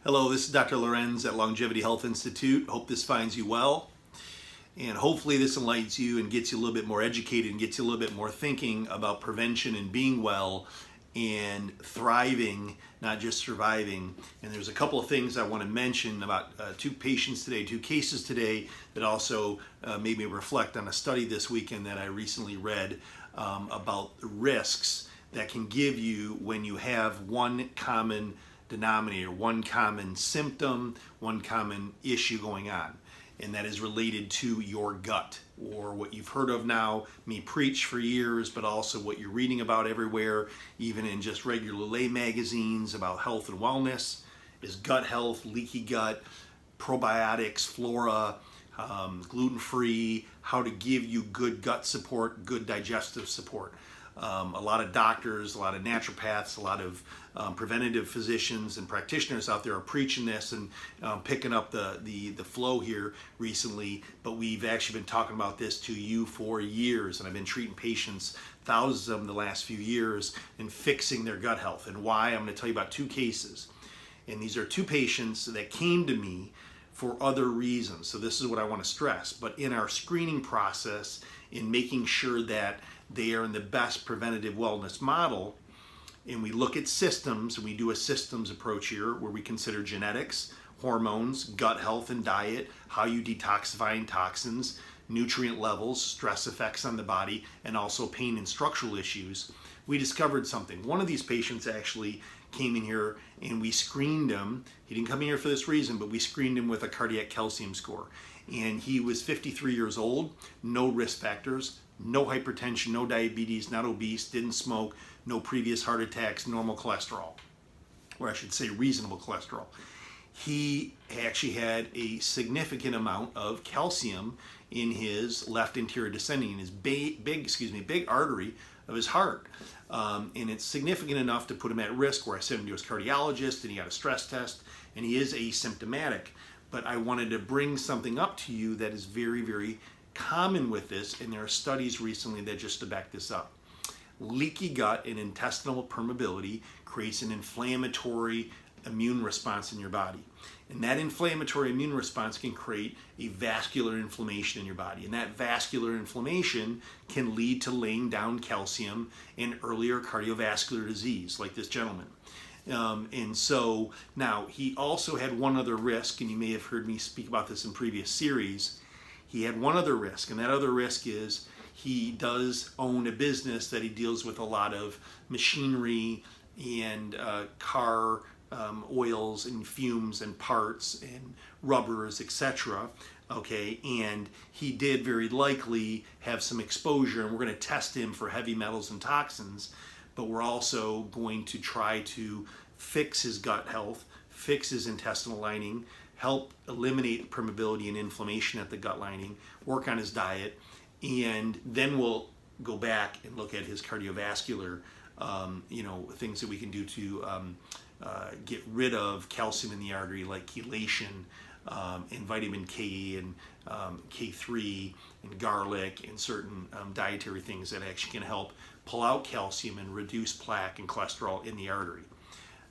Hello, this is Dr. Lewerenz at Longevity Health Institute. Hope this finds you well. And hopefully this enlightens you and gets you a little bit more educated and gets you a little bit more thinking about prevention and being well and thriving, not just surviving. And there's a couple of things I want to mention about two cases today that also made me reflect on a study this weekend that I recently read about the risks that can give you when you have one common denominator, one common symptom, one common issue going on, and that is related to your gut, or what you've heard of now, me preach for years, but also what you're reading about everywhere, even in just regular lay magazines about health and wellness, is gut health, leaky gut, probiotics, flora, gluten-free, how to give you good gut support, good digestive support. A lot of doctors, a lot of naturopaths, a lot of preventative physicians and practitioners out there are preaching this and picking up the flow here recently, but we've actually been talking about this to you for years, and I've been treating patients, thousands of them the last few years, and fixing their gut health. And why? I'm going to tell you about two cases, and these are two patients that came to me for other reasons. So this is what I want to stress. But in our screening process, in making sure that they are in the best preventative wellness model, and we look at systems, and we do a systems approach here where we consider genetics, hormones, gut health and diet, how you detoxifying toxins, nutrient levels, stress effects on the body, and also pain and structural issues. We discovered something. One of these patients actually came in here and we screened him. He didn't come in here for this reason, but we screened him with a cardiac calcium score. And he was 53 years old, no risk factors, no hypertension, no diabetes, not obese, didn't smoke, no previous heart attacks, normal cholesterol, or I should say reasonable cholesterol. He actually had a significant amount of calcium in his left anterior descending, in his big artery of his heart. And it's significant enough to put him at risk, where I sent him to his cardiologist and he got a stress test, and he is asymptomatic. But I wanted to bring something up to you that is very, very common with this, and there are studies recently that just to back this up. Leaky gut and intestinal permeability creates an inflammatory immune response in your body. And that inflammatory immune response can create a vascular inflammation in your body. And that vascular inflammation can lead to laying down calcium and earlier cardiovascular disease, like this gentleman. And so now he also had one other risk, and you may have heard me speak about this in previous series. He had one other risk, and that other risk is he does own a business that he deals with a lot of machinery and car oils and fumes and parts and rubbers, etc. Okay, and he did very likely have some exposure, and we're going to test him for heavy metals and toxins, but we're also going to try to fix his gut health, fix his intestinal lining, help eliminate permeability and inflammation at the gut lining, work on his diet, and then we'll go back and look at his cardiovascular, things that we can do to get rid of calcium in the artery, like chelation, and vitamin K and K3 and garlic and certain dietary things that actually can help pull out calcium and reduce plaque and cholesterol in the artery.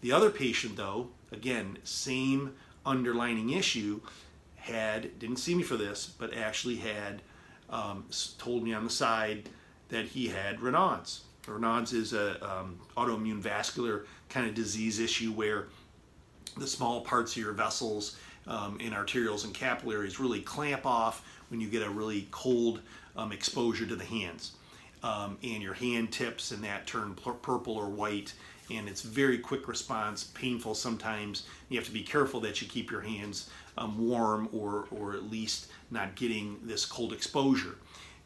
The other patient, though, again, same underlining issue, didn't see me for this, but actually had told me on the side that he had Raynaud's. Raynaud's is a autoimmune vascular kind of disease issue where the small parts of your vessels in arterioles and capillaries really clamp off when you get a really cold exposure to the hands. And your hand tips and that turn purple or white, and it's very quick response, painful sometimes. You have to be careful that you keep your hands warm or at least not getting this cold exposure.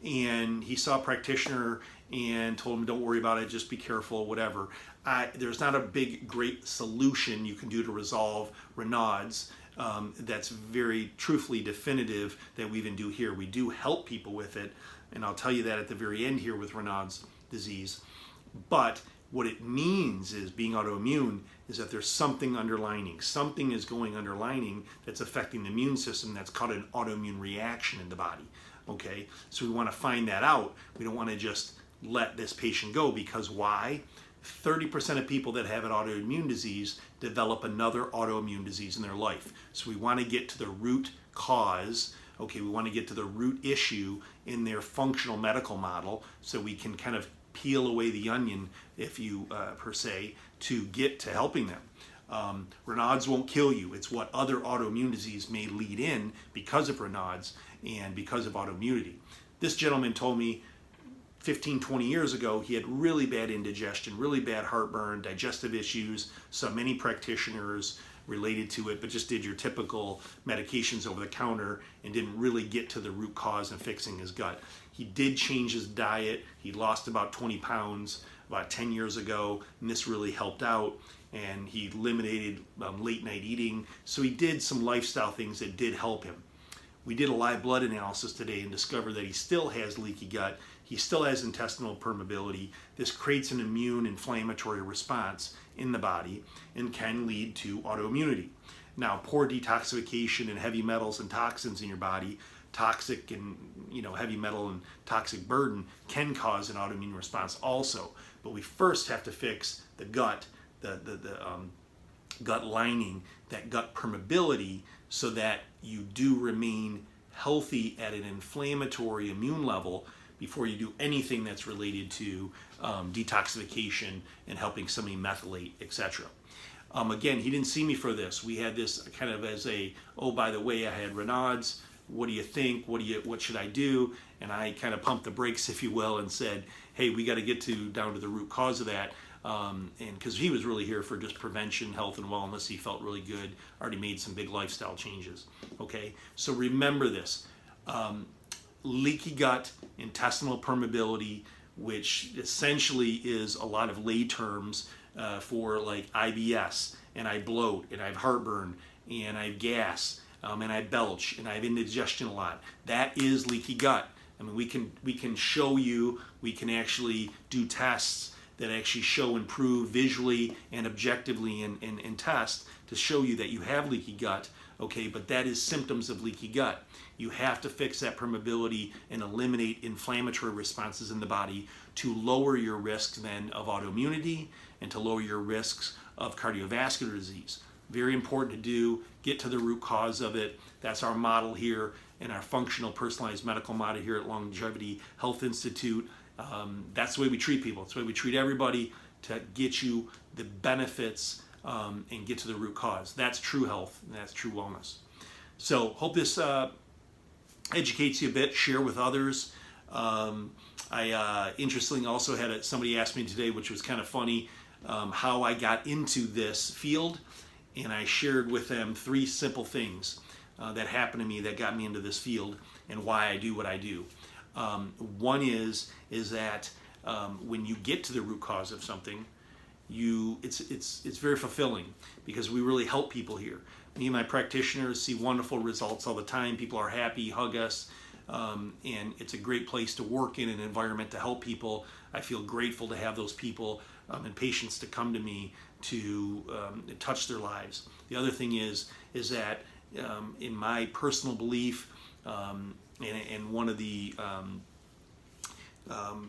And he saw a practitioner and told him, don't worry about it, just be careful, whatever. There's not a great solution you can do to resolve Raynaud's that's very truthfully definitive that we even do here. We do help people with it, and I'll tell you that at the very end here with Raynaud's disease. But what it means is, being autoimmune, is that there's something underlining. Something is going underlining that's affecting the immune system that's called an autoimmune reaction in the body. Okay, so we want to find that out. We don't want to just let this patient go, because why? 30% of people that have an autoimmune disease develop another autoimmune disease in their life. So we want to get to the root cause. Okay, we want to get to the root issue in their functional medical model so we can kind of peel away the onion, if you per se, to get to helping them. Raynaud's won't kill you. It's what other autoimmune disease may lead in because of Raynaud's and because of autoimmunity. This gentleman told me 15, 20 years ago, he had really bad indigestion, really bad heartburn, digestive issues, saw many practitioners related to it, but just did your typical medications over the counter and didn't really get to the root cause and fixing his gut. He did change his diet. He lost about 20 pounds about 10 years ago, and this really helped out. And he eliminated late night eating. So he did some lifestyle things that did help him. We did a live blood analysis today and discovered that he still has leaky gut. He still has intestinal permeability. This creates an immune inflammatory response in the body and can lead to autoimmunity. Now, poor detoxification and heavy metals and toxins in your body, toxic and heavy metal and toxic burden can cause an autoimmune response also. But we first have to fix the gut, the gut lining, that gut permeability, so that you do remain healthy at an inflammatory immune level before you do anything that's related to detoxification and helping somebody methylate, etc. Again, he didn't see me for this. We had this kind of as a, oh, by the way, I had Raynaud's. What do you think? What should I do? And I kind of pumped the brakes, if you will, and said, hey, we got to get down to the root cause of that. And because he was really here for just prevention, health, and wellness. He felt really good. Already made some big lifestyle changes. Okay, so remember this. Leaky gut, intestinal permeability, which essentially is a lot of lay terms for like IBS, and I bloat, and I have heartburn, and I have gas, and I belch, and I have indigestion a lot. That is leaky gut. I mean, we can show you, we can actually do tests that actually show and prove visually and objectively and test to show you that you have leaky gut, okay, but that is symptoms of leaky gut. You have to fix that permeability and eliminate inflammatory responses in the body to lower your risk then of autoimmunity and to lower your risks of cardiovascular disease. Very important to do, get to the root cause of it. That's our model here in our functional personalized medical model here at Longevity Health Institute. That's the way we treat people. That's the way we treat everybody to get you the benefits and get to the root cause. That's true health and that's true wellness. So hope this educates you a bit. Share with others. I interestingly also had somebody ask me today, which was kind of funny, how I got into this field, and I shared with them 3 simple things that happened to me that got me into this field and why I do what I do. One is that when you get to the root cause of something, it's very fulfilling because we really help people here. Me and my practitioners see wonderful results all the time. People are happy, hug us, and it's a great place to work in, an environment to help people. I feel grateful to have those people and patients to come to me to touch their lives. The other thing is that in my personal belief, and one of the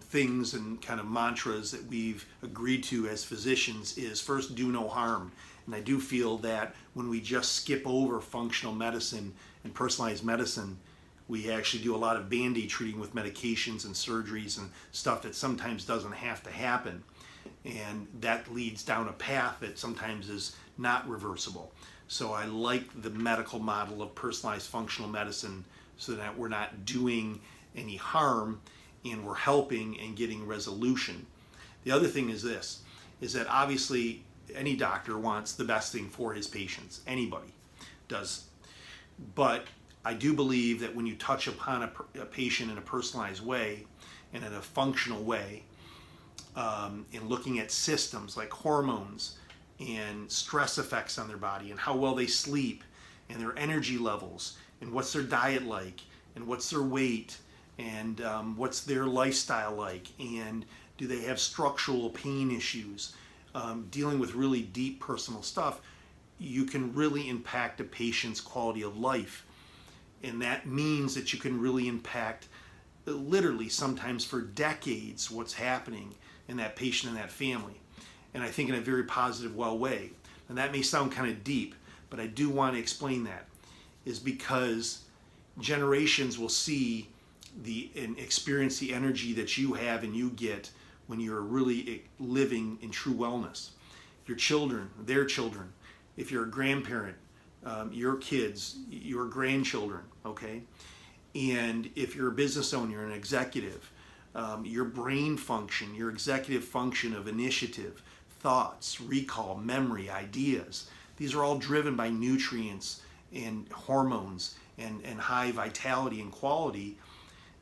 things and kind of mantras that we've agreed to as physicians is first, do no harm. And I do feel that when we just skip over functional medicine and personalized medicine, we actually do a lot of band-aid treating with medications and surgeries and stuff that sometimes doesn't have to happen. And that leads down a path that sometimes is not reversible. So I like the medical model of personalized functional medicine so that we're not doing any harm and we're helping and getting resolution. The other thing is this, is that obviously any doctor wants the best thing for his patients. Anybody does. But I do believe that when you touch upon a patient in a personalized way and in a functional way, in looking at systems like hormones and stress effects on their body and how well they sleep and their energy levels and what's their diet like and what's their weight and what's their lifestyle like and do they have structural pain issues, dealing with really deep personal stuff, you can really impact a patient's quality of life. And that means that you can really impact literally sometimes for decades what's happening in that patient and that family. and I think in a very positive, well way. And that may sound kind of deep, but I do want to explain that, is because generations will see and experience the energy that you have and you get when you're really living in true wellness. Your children, their children, if you're a grandparent, your kids, your grandchildren, okay? And if you're a business owner, you're an executive, your brain function, your executive function of initiative, thoughts, recall, memory, ideas, these are all driven by nutrients and hormones and high vitality and quality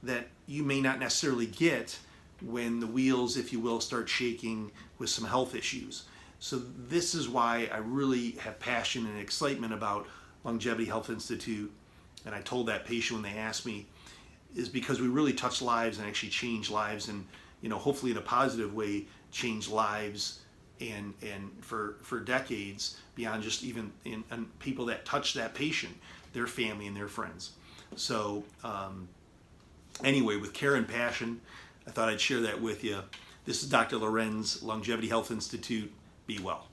that you may not necessarily get when the wheels, if you will, start shaking with some health issues. So this is why I really have passion and excitement about Longevity Health Institute. And I told that patient when they asked me, is because we really touch lives and actually change lives, and hopefully in a positive way, change lives and for decades beyond just even in people that touch that patient, their family and their friends. So anyway, with care and passion, I thought I'd share that with you. This is Dr. Lewerenz, Longevity Health Institute. Be well.